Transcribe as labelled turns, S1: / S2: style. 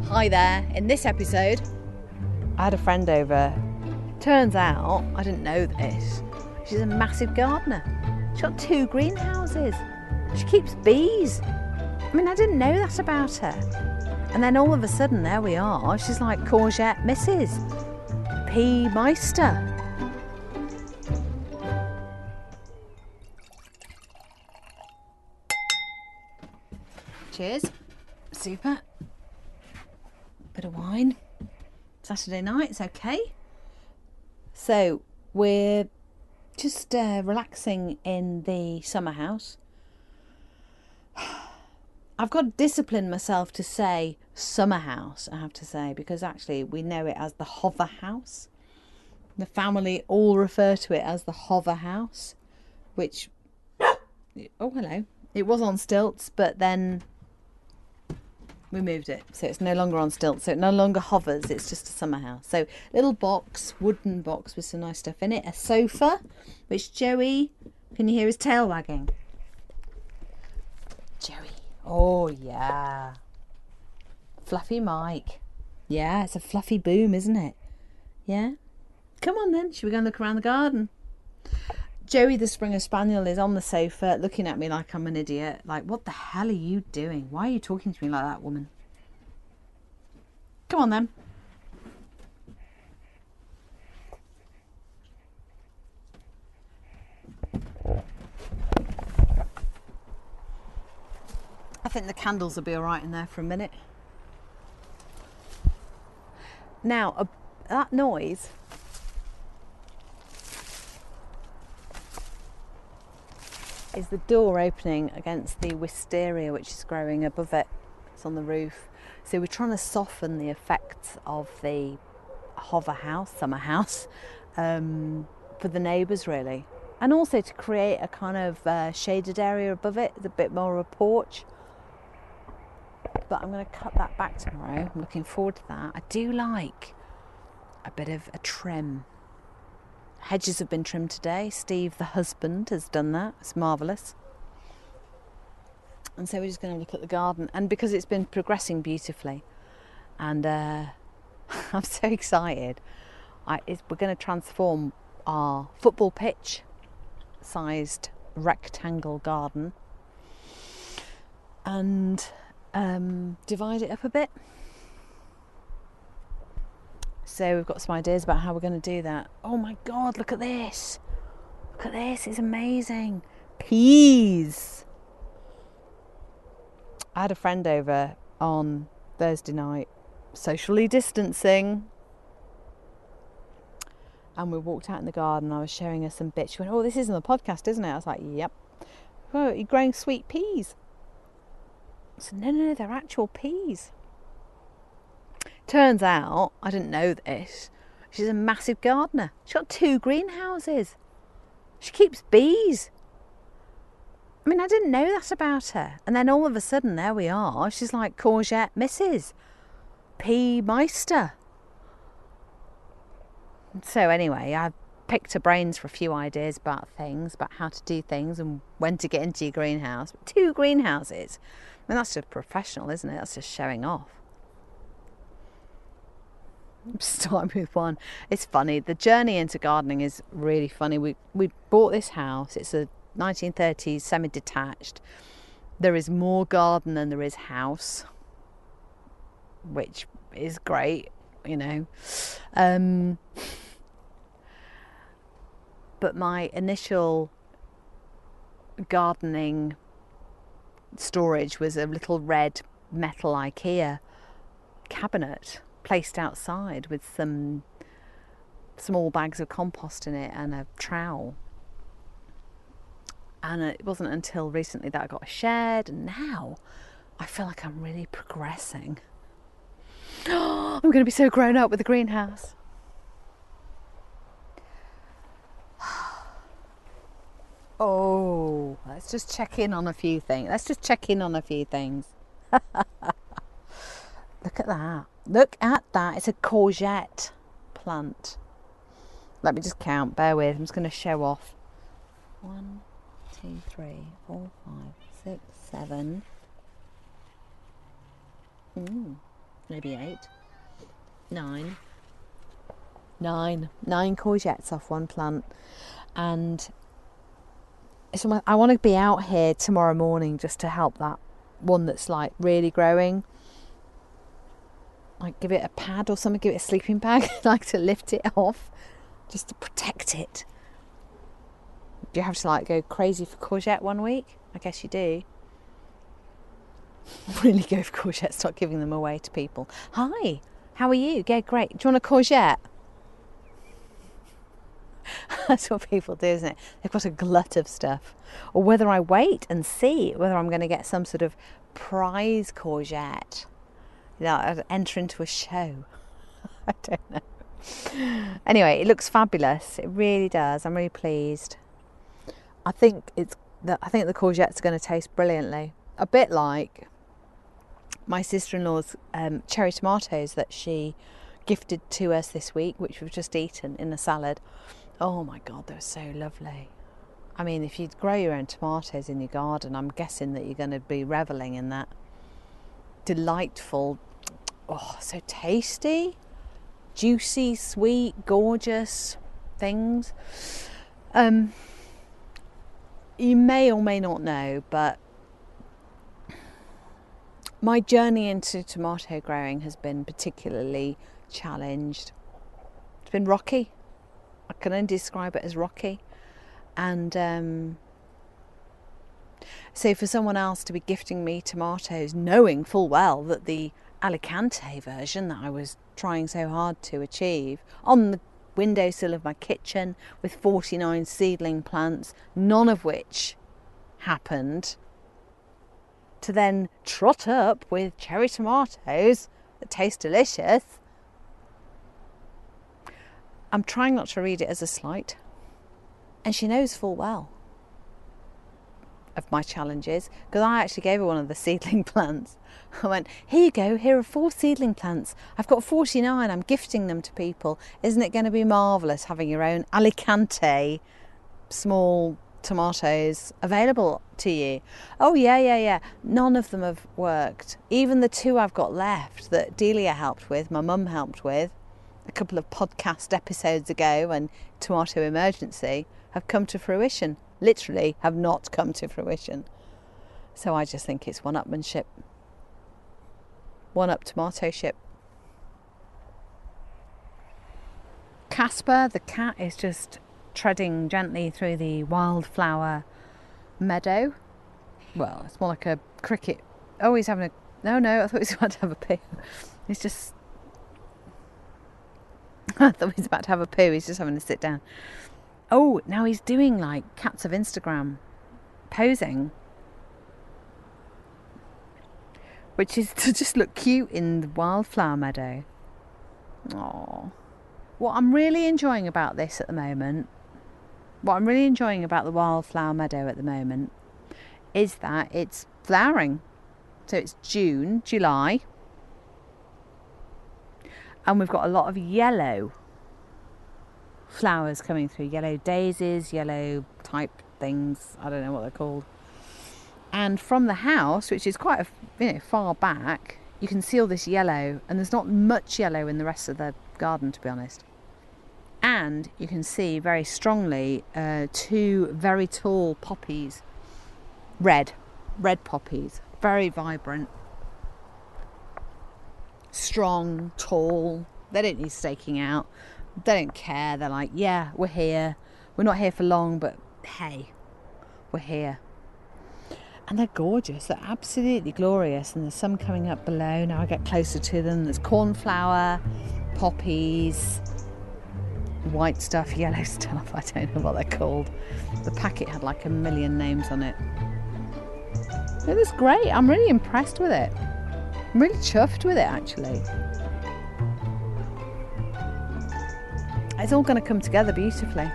S1: Hi there. In this episode, I had a friend over. Turns out, I didn't know this, she's a massive gardener. She's got 2 greenhouses. She keeps bees. I mean, I didn't know that about her. And then all of a sudden, there we are. She's like courgette Mrs. Pea Meister. Cheers. Super. Bit of wine. Saturday night, it's okay. So we're just relaxing in the summer house. I've got to discipline myself to say summer house, I have to say, because actually we know it as the hover house. The family all refer to it as the hover house, which, oh hello, it was on stilts, but then we moved it, so it's no longer on stilts, so it no longer hovers, it's just a summer house. So little box, wooden box with some nice stuff in it, a sofa, which Joey, can you hear his tail wagging? Joey, oh yeah, fluffy Mike, yeah, it's a fluffy boom, isn't it? Yeah, come on then, should we go and look around the garden? Joey the Springer Spaniel is on the sofa looking at me like I'm an idiot. Like, what the hell are you doing? Why are you talking to me like that, woman? Come on then. I think the candles will be all right in there for a minute. Now, that noise... is the door opening against the wisteria which is growing above it. It's on the roof. So we're trying to soften the effects of the hover house, summer house, for the neighbours really. And also to create a kind of shaded area above it, a bit more of a porch. But I'm going to cut that back tomorrow. I'm looking forward to that. I do like a bit of a trim. Hedges have been trimmed today. Steve, the husband, has done that. It's marvellous. And so we're just going to look at the garden. And because it's been progressing beautifully, and I'm so excited, we're going to transform our football pitch sized rectangle garden and divide it up a bit. So we've got some ideas about how we're going to do that. Oh my God, look at this. Look at this, it's amazing. Peas. I had a friend over on Thursday night, socially distancing. And we walked out in the garden. I was showing her some bits. She went, oh, this isn't a podcast, isn't it? I was like, yep. Oh, you're growing sweet peas. I said, no, they're actual peas. Turns out, I didn't know this, she's a massive gardener. She's got 2 greenhouses. She keeps bees. I mean, I didn't know that about her. And then all of a sudden, there we are. She's like courgette Mrs. Pea Meister. So anyway, I picked her brains for a few ideas about things, about how to do things and when to get into your greenhouse. But 2 greenhouses. I mean, that's just professional, isn't it? That's just showing off. Starting with one. It's funny. The journey into gardening is really funny. We bought this house. It's a 1930s semi-detached. There is more garden than there is house, which is great, you know. But my initial gardening storage was a little red metal IKEA cabinet placed outside with some small bags of compost in it and a trowel. And it wasn't until recently that I got a shed, and now I feel like I'm really progressing. I'm going to be so grown up with the greenhouse. Oh, let's just check in on a few things. Look at that. Look at that. It's a courgette plant. Let me just count. Bear with. I'm just going to show off. 1, 2, 3, 4, 5, 6, 7. maybe 8, 9. 9 courgettes off one plant. And so I want to be out here tomorrow morning just to help that one that's like really growing. Like give it a pad or something, give it a sleeping bag, like to lift it off, just to protect it. Do you have to like go crazy for courgette one week? I guess you do. Really go for courgette, start giving them away to people. Hi, how are you? Yeah, great. Do you want a courgette? That's what people do, isn't it? They've got a glut of stuff. Or whether I wait and see whether I'm going to get some sort of prize courgette. You know, I'd enter into a show. I don't know. Anyway, it looks fabulous. It really does. I'm really pleased. I think the courgettes are going to taste brilliantly. A bit like my sister-in-law's cherry tomatoes that she gifted to us this week, which we've just eaten in a salad. Oh my God, they're so lovely. I mean, if you grow your own tomatoes in your garden, I'm guessing that you're going to be revelling in that delightful, oh, so tasty, juicy, sweet, gorgeous things. You may or may not know, but my journey into tomato growing has been particularly challenged. It's been rocky. I can only describe it as rocky. And so for someone else to be gifting me tomatoes, knowing full well that the Alicante version that I was trying so hard to achieve on the windowsill of my kitchen with 49 seedling plants, none of which happened, to then trot up with cherry tomatoes that taste delicious. I'm trying not to read it as a slight, and she knows full well of my challenges, because I actually gave her one of the seedling plants. I went, here you go, here are 4 seedling plants. I've got 49, I'm gifting them to people. Isn't it going to be marvellous having your own Alicante small tomatoes available to you? Oh yeah. None of them have worked. Even the 2 I've got left that Delia helped with, my mum helped with a couple of podcast episodes ago, and Tomato Emergency, have come to fruition. Literally have not come to fruition. So I just think it's one-upmanship. One-up tomato ship. Casper, the cat, is just treading gently through the wildflower meadow. Well, it's more like a cricket. Oh, he's having a... No, I thought he was about to have a poo. He's just... I thought he was about to have a poo. He's just having to sit down. Oh, now he's doing like cats of Instagram posing, which is to just look cute in the wildflower meadow. Oh, what I'm really enjoying about this at the moment, what I'm really enjoying about the wildflower meadow at the moment, is that it's flowering. So it's June, July, and we've got a lot of yellow flowers coming through, yellow daisies, yellow type things, I don't know what they're called. And from the house, which is quite far back, you can see all this yellow, and there's not much yellow in the rest of the garden, to be honest. And you can see very strongly 2 very tall poppies, red poppies, very vibrant, strong, tall. They don't need staking out. They don't care. They're like, yeah, we're here. We're not here for long, but hey, we're here. And they're gorgeous. They're absolutely glorious. And there's some coming up below. Now I get closer to them. There's cornflower, poppies, white stuff, yellow stuff. I don't know what they're called. The packet had like a million names on it. It was great. I'm really impressed with it. I'm really chuffed with it, actually. It's all going to come together beautifully.